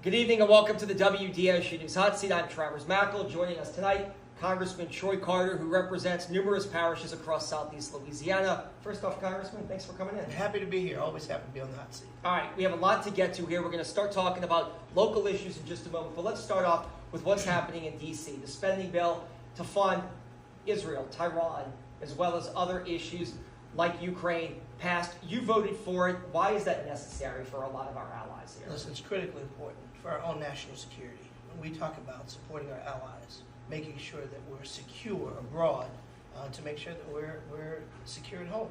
Good evening and welcome to the WDO Shootings Hot Seat. I'm Travers Mackel. Joining us tonight, Congressman Troy Carter, who represents numerous parishes across southeast Louisiana. First off, Congressman, thanks for coming in. I'm happy to be here. Always happy to be on the hot seat. All right, we have a lot to get to here. We're going to start talking about local issues in just a moment, but let's start off with what's happening in D.C. The spending bill to fund Israel, Taiwan, as well as other issues like Ukraine passed. You voted for it. Why is that necessary for a lot of our allies here? Listen, it's critically important for our own national security. When we talk about supporting our allies, making sure that we're secure abroad, to make sure that we're secure at home,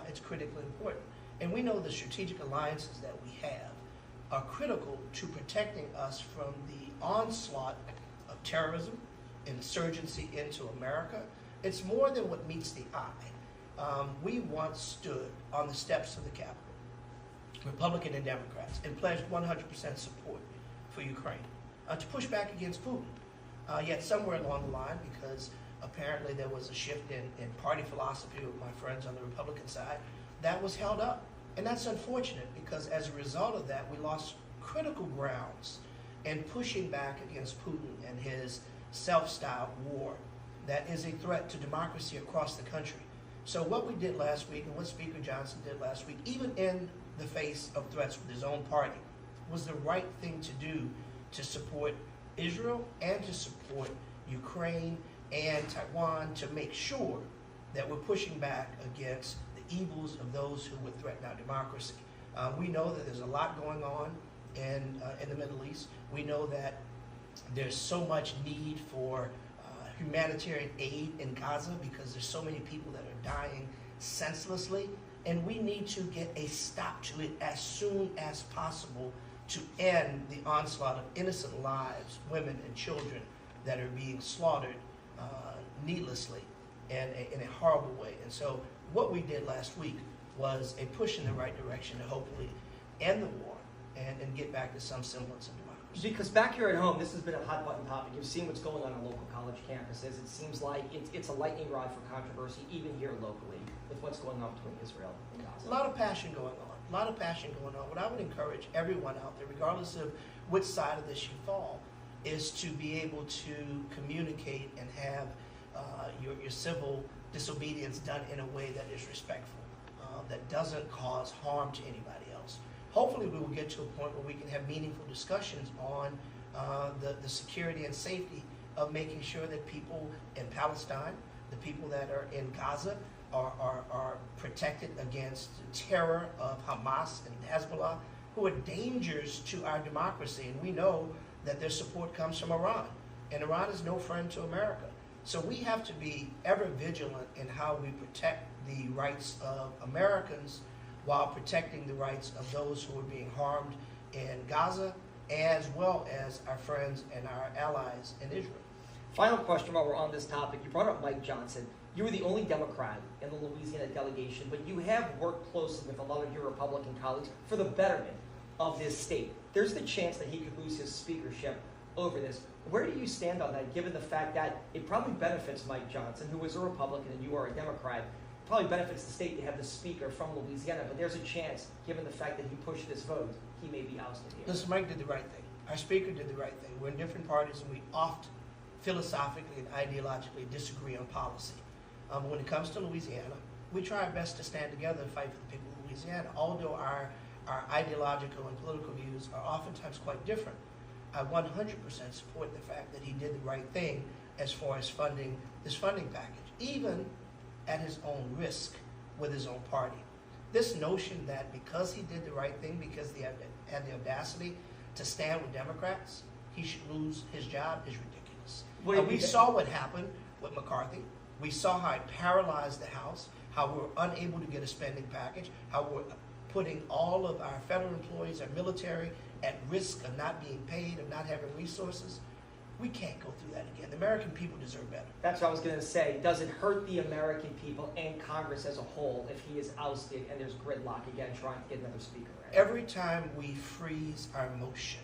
it's critically important. And we know the strategic alliances that we have are critical to protecting us from the onslaught of terrorism, insurgency into America. It's more than what meets the eye. We once stood on the steps of the Capitol, Republican and Democrats, and pledged 100% support for Ukraine to push back against Putin. Yet somewhere along the line, because apparently there was a shift in party philosophy with my friends on the Republican side, that was held up. And that's unfortunate because as a result of that, we lost critical grounds in pushing back against Putin and his self-styled war that is a threat to democracy across the country. So what we did last week and what Speaker Johnson did last week, even in the face of threats with his own party, was the right thing to do to support Israel and to support Ukraine and Taiwan, to make sure that we're pushing back against the evils of those who would threaten our democracy. We know that there's a lot going on in the Middle East. We know that there's so much need for humanitarian aid in Gaza because there's so many people that are dying senselessly, and we need to get a stop to it as soon as possible to end the onslaught of innocent lives, women and children that are being slaughtered needlessly and in a horrible way. And so what we did last week was a push in the right direction to hopefully end the war and get back to some semblance of democracy. Because back here at home, this has been a hot button topic. You've seen what's going on local college campuses. It seems like it's a lightning rod for controversy, even here locally, with what's going on between Israel and Gaza. A lot of passion going on. A lot of passion going on. What I would encourage everyone out there, regardless of which side of this you fall, is to be able to communicate and have your civil disobedience done in a way that is respectful, that doesn't cause harm to anybody else. Hopefully we will get to a point where we can have meaningful discussions on the security and safety of making sure that people in Palestine, the people that are in Gaza, are protected against the terror of Hamas and Hezbollah, who are dangers to our democracy. And we know that their support comes from Iran. And Iran is no friend to America. So we have to be ever vigilant in how we protect the rights of Americans while protecting the rights of those who are being harmed in Gaza, as well as our friends and our allies in Israel. Final question while we're on this topic. You brought up Mike Johnson. You were the only Democrat in the Louisiana delegation, but you have worked closely with a lot of your Republican colleagues for the betterment of this state. There's the chance that he could lose his speakership over this. Where do you stand on that, given the fact that it probably benefits Mike Johnson, who is a Republican and you are a Democrat? It probably benefits the state to have the speaker from Louisiana, but there's a chance, given the fact that he pushed this vote, he may be ousted here. Listen, Mike did the right thing. Our speaker did the right thing. We're in different parties and we often philosophically and ideologically disagree on policy. When it comes to Louisiana, we try our best to stand together and fight for the people of Louisiana, although our ideological and political views are oftentimes quite different. I 100% support the fact that he did the right thing as far as funding this funding package, even at his own risk with his own party. This notion that because he did the right thing, because he had the audacity to stand with Democrats, he should lose his job is ridiculous. We saw what happened with McCarthy. We saw how it paralyzed the House, how we were unable to get a spending package, how we're putting all of our federal employees, our military, at risk of not being paid, of not having resources. We can't go through that again. The American people deserve better. That's what I was going to say. Does it hurt the American people and Congress as a whole if he is ousted and there's gridlock again trying to get another speaker in? Every time we freeze our motion,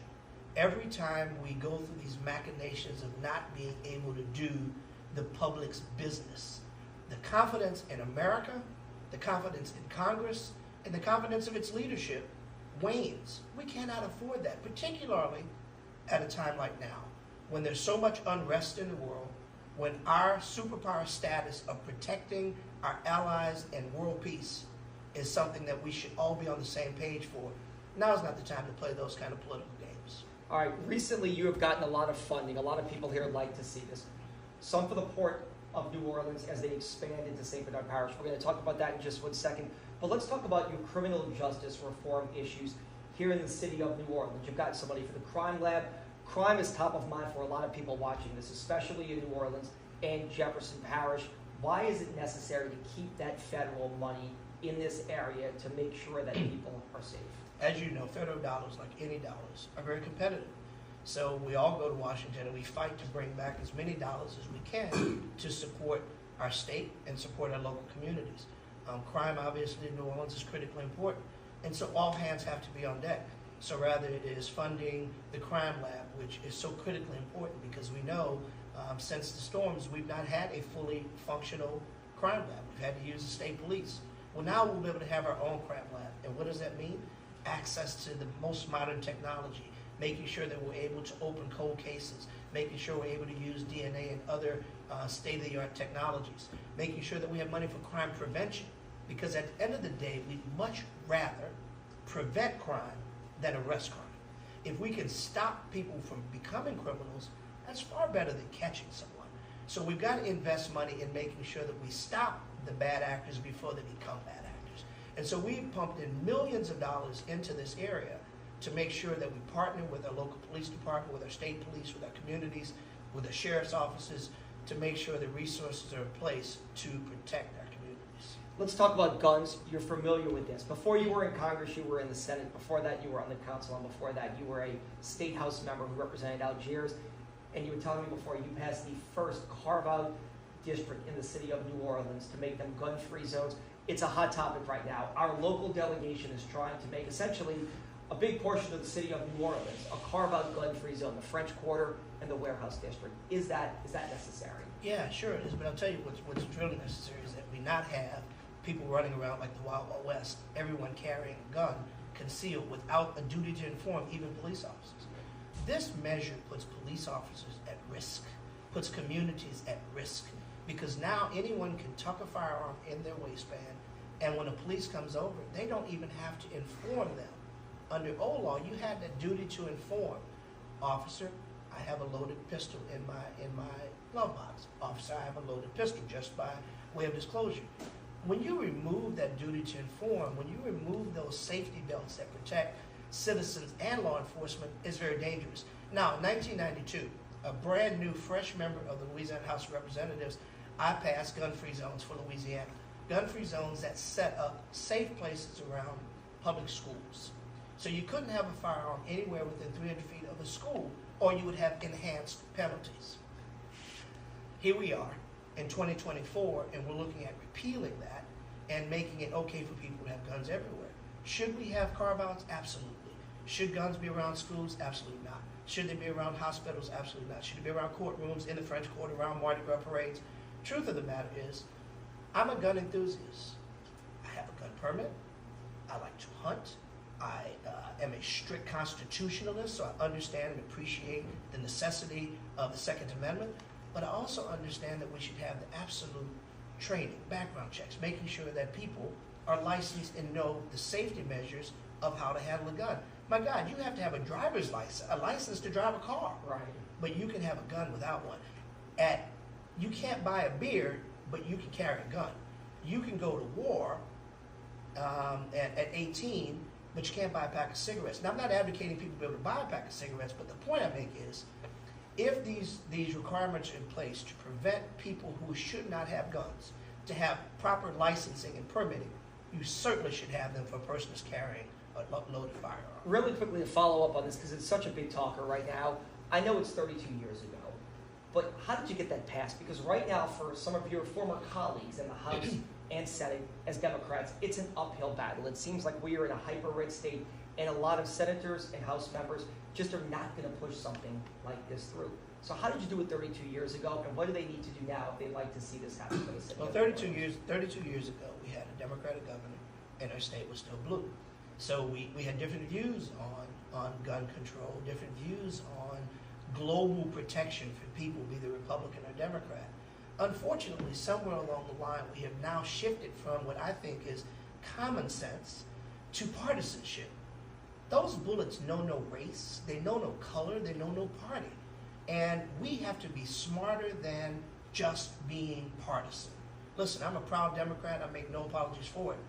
every time we go through these machinations of not being able to do the public's business, the confidence in America, the confidence in Congress, and the confidence of its leadership wanes. We cannot afford that, particularly at a time like now, when there's so much unrest in the world, when our superpower status of protecting our allies and world peace is something that we should all be on the same page for. Now's not the time to play those kind of political games. All right, recently you have gotten a lot of funding. A lot of people here like to see this. Some for the Port of New Orleans as they expand into St. Bernard Parish. We're going to talk about that in just 1 second. But let's talk about your criminal justice reform issues here in the city of New Orleans. You've got somebody for the crime lab. Crime is top of mind for a lot of people watching this, especially in New Orleans and Jefferson Parish. Why is it necessary to keep that federal money in this area to make sure that people are safe? As you know, federal dollars, like any dollars, are very competitive. So we all go to Washington and we fight to bring back as many dollars as we can to support our state and support our local communities. Crime, obviously, in New Orleans is critically important. And so all hands have to be on deck. So rather it is funding the crime lab, which is so critically important because we know since the storms, we've not had a fully functional crime lab. We've had to use the state police. Well, now we'll be able to have our own crime lab. And what does that mean? Access to the most modern technology, making sure that we're able to open cold cases, making sure we're able to use DNA and other state-of-the-art technologies, making sure that we have money for crime prevention. Because at the end of the day, we'd much rather prevent crime than arrest crime. If we can stop people from becoming criminals, that's far better than catching someone. So we've got to invest money in making sure that we stop the bad actors before they become bad actors. And so we've pumped in millions of dollars into this area to make sure that we partner with our local police department, with our state police, with our communities, with the sheriff's offices, to make sure the resources are in place to protect our communities. Let's talk about guns. You're familiar with this. Before you were in Congress, you were in the Senate. Before that, you were on the council. And before that, you were a state house member who represented Algiers. And you were telling me before you passed the first carve-out district in the city of New Orleans to make them gun-free zones. It's a hot topic right now. Our local delegation is trying to make essentially a big portion of the city of New Orleans a carve-out gun-free zone, the French Quarter and the Warehouse District. Is that necessary? Yeah, sure it is. But I'll tell you what's really necessary is that we not have people running around like the Wild Wild West, everyone carrying a gun concealed without a duty to inform even police officers. This measure puts police officers at risk, puts communities at risk, because now anyone can tuck a firearm in their waistband, and when the police comes over, they don't even have to inform them. Under old law, you had the duty to inform. Officer, I have a loaded pistol in my glove box. Officer, I have a loaded pistol, just by way of disclosure. When you remove that duty to inform, when you remove those safety belts that protect citizens and law enforcement, it's very dangerous. Now, in 1992, a brand new, fresh member of the Louisiana House of Representatives, I passed gun-free zones for Louisiana. Gun-free zones that set up safe places around public schools. So you couldn't have a firearm anywhere within 300 feet of a school, or you would have enhanced penalties. Here we are in 2024, and we're looking at repealing that and making it okay for people to have guns everywhere. Should we have carve-outs? Absolutely. Should guns be around schools? Absolutely not. Should they be around hospitals? Absolutely not. Should they be around courtrooms, in the French Quarter, around Mardi Gras parades? Truth of the matter is, I'm a gun enthusiast. I have a gun permit. I like to hunt. I am a strict constitutionalist, so I understand and appreciate the necessity of the Second Amendment. But I also understand that we should have the absolute training, background checks, making sure that people are licensed and know the safety measures of how to handle a gun. My God, you have to have a driver's license, a license to drive a car. Right. But you can have a gun without one. You can't buy a beer, but you can carry a gun. You can go to war at 18, but you can't buy a pack of cigarettes. Now, I'm not advocating people be able to buy a pack of cigarettes, but the point I make is, if these requirements are in place to prevent people who should not have guns, to have proper licensing and permitting, you certainly should have them for a person who's carrying a loaded firearm. Really quickly to follow up on this, because it's such a big talker right now. I know it's 32 years ago, but how did you get that passed? Because right now, for some of your former colleagues in the House and Senate as Democrats, it's an uphill battle. It seems like we are in a hyper-red state, and a lot of senators and House members just are not going to push something like this through. So how did you do it 32 years ago, and what do they need to do now if they'd like to see this happen for the city? Well, 32 years ago, we had a Democratic governor, and our state was still blue. So we had different views on gun control, different views on global protection for people, be they Republican or Democrat. Unfortunately, somewhere along the line, we have now shifted from what I think is common sense to partisanship. Those bullets know no race, they know no color, they know no party. And we have to be smarter than just being partisan. Listen, I'm a proud Democrat, I make no apologies for it.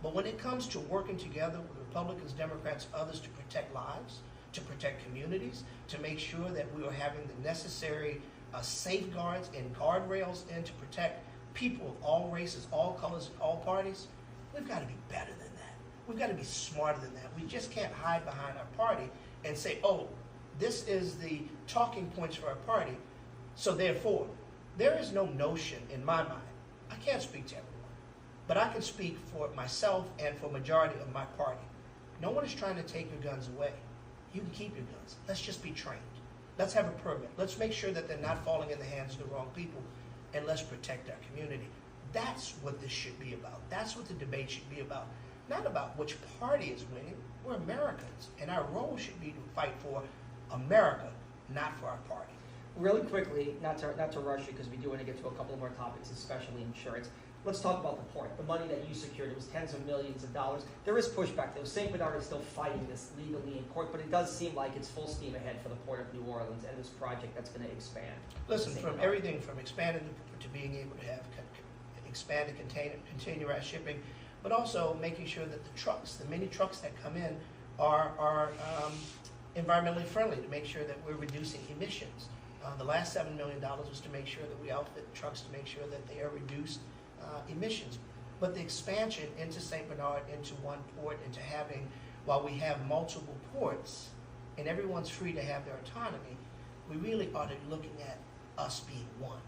But when it comes to working together with Republicans, Democrats, others to protect lives, to protect communities, to make sure that we are having the necessary safeguards and guardrails in to protect people of all races, all colors, and all parties, we've got to be better than that. We've got to be smarter than that. We just can't hide behind our party and say, oh, this is the talking points for our party, so therefore, there is no notion in my mind. I can't speak to everyone, but I can speak for myself and for a majority of my party. No one is trying to take your guns away. You can keep your guns. Let's just be trained. Let's have a permit. Let's make sure that they're not falling in the hands of the wrong people, and let's protect our community. That's what this should be about. That's what the debate should be about. Not about which party is winning. We're Americans, and our role should be to fight for America, not for our party. Really quickly, not to rush you, because we do want to get to a couple more topics, especially insurance. Let's talk about the port. The money that you secured, it was tens of millions of dollars. There is pushback, though. St. Bernard is still fighting this legally in court, but it does seem like it's full steam ahead for the Port of New Orleans and this project that's going to expand. Listen, from everything from expanding to being able to have expanded containerized shipping, but also making sure that the trucks, the many trucks that come in, are environmentally friendly, to make sure that we're reducing emissions. The last $7 million was to make sure that we outfit trucks to make sure that they are reduced emissions. But the expansion into St. Bernard, into one port, into having, while we have multiple ports and everyone's free to have their autonomy, we really ought to be looking at us being one.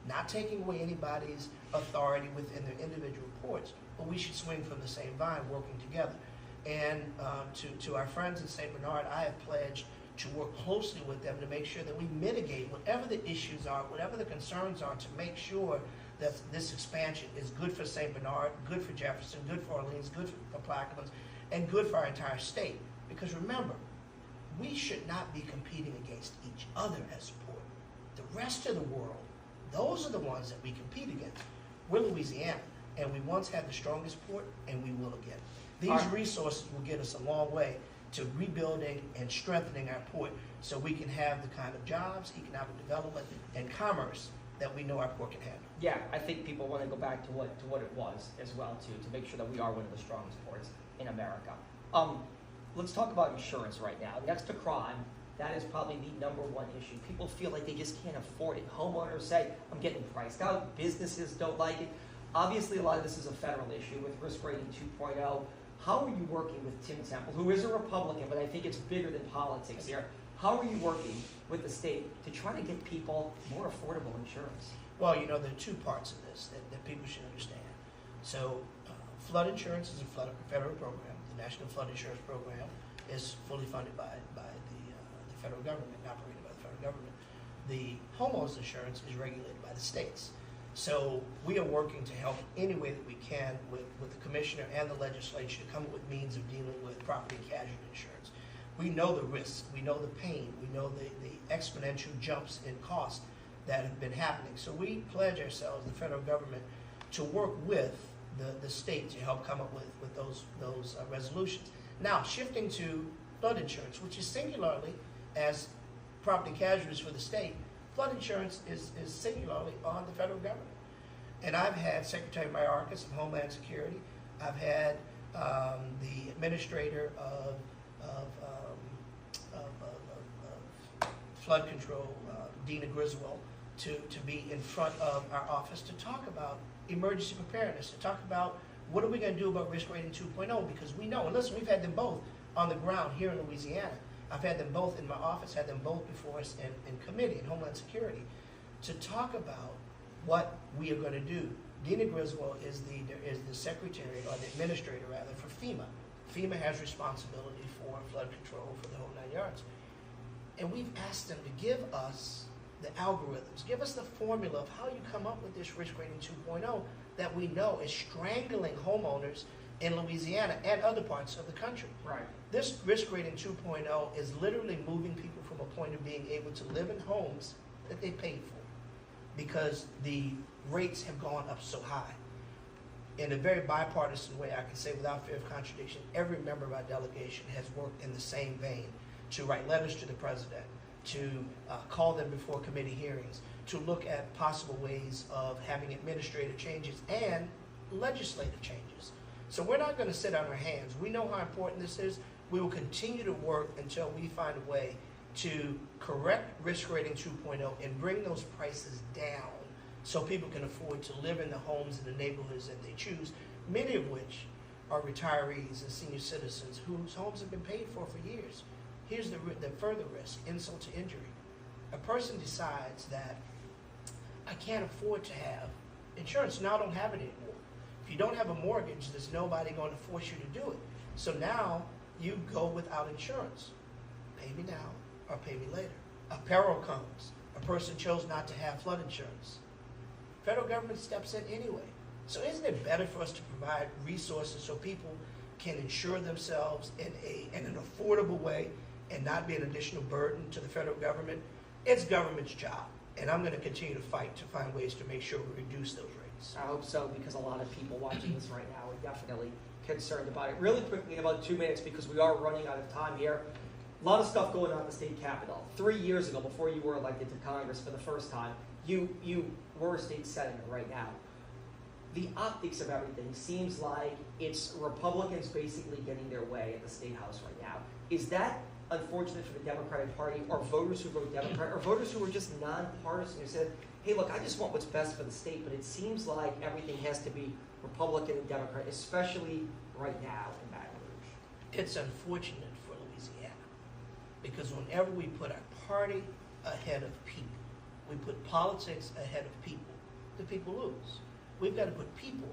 Not taking away anybody's authority within their individual ports, but we should swing from the same vine, working together. And to our friends in St. Bernard, I have pledged to work closely with them to make sure that we mitigate whatever the issues are, whatever the concerns are, to make sure that this expansion is good for St. Bernard, good for Jefferson, good for Orleans, good for Plaquemines, and good for our entire state. Because remember, we should not be competing against each other as a port. The rest of the world, those are the ones that we compete against. We're Louisiana, and we once had the strongest port, and we will again. These resources will get us a long way to rebuilding and strengthening our port, so we can have the kind of jobs, economic development, and commerce that we know our port can handle. Yeah, I think people want to go back to what it was as well, too, to make sure that we are one of the strongest ports in America. Let's talk about insurance right now. Next to crime, that is probably the #1 issue. People feel like they just can't afford it. Homeowners say, I'm getting priced out. Businesses don't like it. Obviously, a lot of this is a federal issue with risk rating 2.0. How are you working with Tim Temple, who is a Republican, but I think it's bigger than politics here? How are you working with the state to try to get people more affordable insurance? Well, you know, there are two parts of this that people should understand. So, flood insurance is a federal program. The National Flood Insurance Program is fully funded by the federal government, operated by the federal government. The homeowners insurance is regulated by the states. So we are working to help any way that we can with the commissioner and the legislature to come up with means of dealing with property and casualty insurance. We know the risks, we know the pain, we know the exponential jumps in cost that have been happening. So we pledge ourselves, the federal government, to work with the state to help come up with those resolutions. Now, shifting to flood insurance, which is singularly as property casualties for the state, flood insurance is singularly on the federal government. And I've had Secretary Mayorkas of Homeland Security. I've had the administrator of flood control, Dina Griswold, to be in front of our office to talk about emergency preparedness, to talk about what are we going to do about risk rating 2.0, because we know, and listen, we've had them both on the ground here in Louisiana. I've had them both in my office, had them both before us in committee, in Homeland Security, to talk about what we are going to do. Dina Griswold is the secretary, or the administrator rather, for FEMA. FEMA has responsibility for flood control for the whole 9 yards. And we've asked them to give us the algorithms, give us the formula of how you come up with this risk rating 2.0 that we know is strangling homeowners in Louisiana and other parts of the country. Right. This risk rating 2.0 is literally moving people from a point of being able to live in homes that they paid for because the rates have gone up so high. In a very bipartisan way, I can say without fear of contradiction, every member of our delegation has worked in the same vein to write letters to the president, to call them before committee hearings, to look at possible ways of having administrative changes and legislative changes. So we're not going to sit on our hands. We know how important this is. We will continue to work until we find a way to correct risk rating 2.0 and bring those prices down so people can afford to live in the homes and the neighborhoods that they choose, many of which are retirees and senior citizens whose homes have been paid for years. Here's the further risk, insult to injury. A person decides that I can't afford to have insurance. Now I don't have it anymore. If you don't have a mortgage, there's nobody going to force you to do it. So now you go without insurance. Pay me now or pay me later. A peril comes. A person chose not to have flood insurance. Federal government steps in anyway. So isn't it better for us to provide resources so people can insure themselves in an affordable way and not be an additional burden to the federal government? It's government's job, and I'm going to continue to fight to find ways to make sure we reduce those rates. I hope so, because a lot of people watching this right now are definitely concerned about it. Really quickly, in about 2 minutes, because we are running out of time here. A lot of stuff going on at the state capitol. 3 years ago, before you were elected to Congress for the first time, you were a state senator right now. The optics of everything seems like it's Republicans basically getting their way at the State House right now. Is that unfortunate for the Democratic Party, or voters who vote Democrat, or voters who are just nonpartisan, who said, hey, look, I just want what's best for the state, but it seems like everything has to be Republican and Democrat, especially right now in Baton Rouge? It's unfortunate for Louisiana because whenever we put our party ahead of people, we put politics ahead of people, the people lose. We've got to put people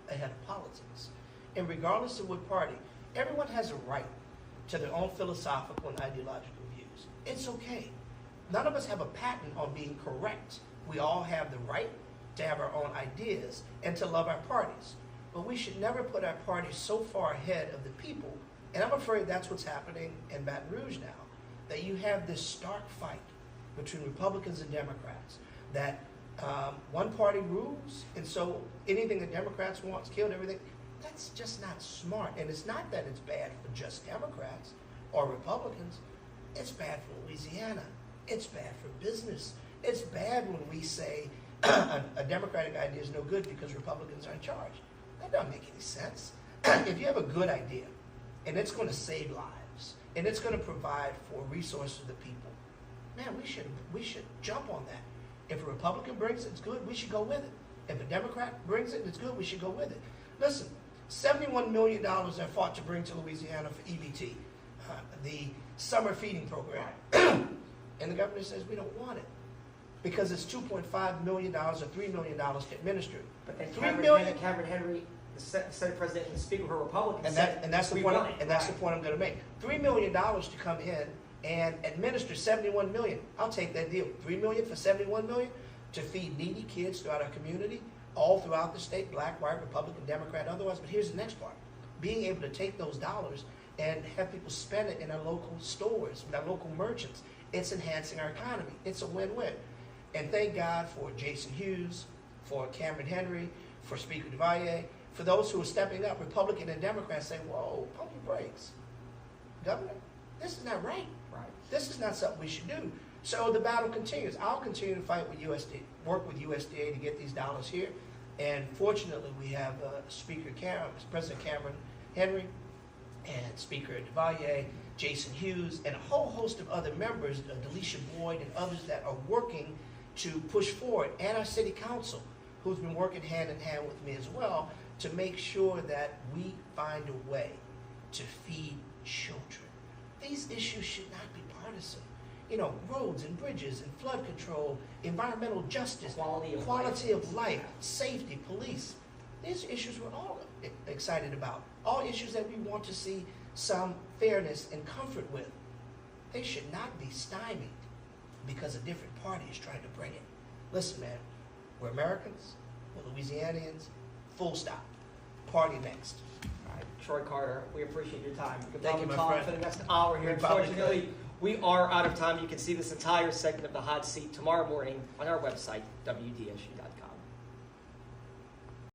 ahead of politics. And regardless of what party, everyone has a right to their own philosophical and ideological views. It's okay. None of us have a patent on being correct. We all have the right to have our own ideas and to love our parties. But we should never put our parties so far ahead of the people. And I'm afraid that's what's happening in Baton Rouge now, that you have this stark fight between Republicans and Democrats, that one party rules, and so anything the Democrats want is killed, everything. That's just not smart. And it's not that it's bad for just Democrats or Republicans. It's bad for Louisiana. It's bad for business. It's bad when we say a Democratic idea is no good because Republicans are in charge. That doesn't make any sense. If you have a good idea, and it's going to save lives, and it's going to provide for resources to the people, man, we should jump on that. If a Republican brings it, it's good, we should go with it. If a Democrat brings it, it's good, we should go with it. Listen, $71 million I fought to bring to Louisiana for EBT, the summer feeding program. And the governor says we don't want it because it's $2.5 million or $3 million to administer it. But then Cameron Henry, the Senate President and the Speaker who are Republicans, and that's the point. That's the point I'm going to make. $3 million to come in and administer $71 million. I'll take that deal. $3 million for $71 million to feed needy kids throughout our community, all throughout the state, black, white, Republican, Democrat, otherwise. But here's the next part: being able to take those dollars and have people spend it in our local stores, with our local merchants. It's enhancing our economy. It's a win-win. And thank God for Jason Hughes, for Cameron Henry, for Speaker DeValier, for those who are stepping up, Republican and Democrats, saying, whoa, pump your brakes. Governor, this is not right. This is not something we should do. So the battle continues. I'll continue to fight with USDA, work with USDA to get these dollars here. And fortunately, we have President Cameron Henry and Speaker DeValier, Jason Hughes, and a whole host of other members, Delisha Boyd and others that are working to push forward, and our city council, who's been working hand in hand with me as well, to make sure that we find a way to feed children. These issues should not be partisan. You know, roads and bridges and flood control, environmental justice, quality of life, safety, police. These are issues we're all excited about. All issues that we want to see some fairness and comfort with. They should not be stymied because a different party is trying to bring it. Listen, man, we're Americans, we're Louisianians, full stop. Party next. All right, Troy Carter, we appreciate your time. We could Thank you, probably my talk friend. for the next hour here. We probably Unfortunately, we are out of time. You can see this entire segment of The Hot Seat tomorrow morning on our website, WDSU.com.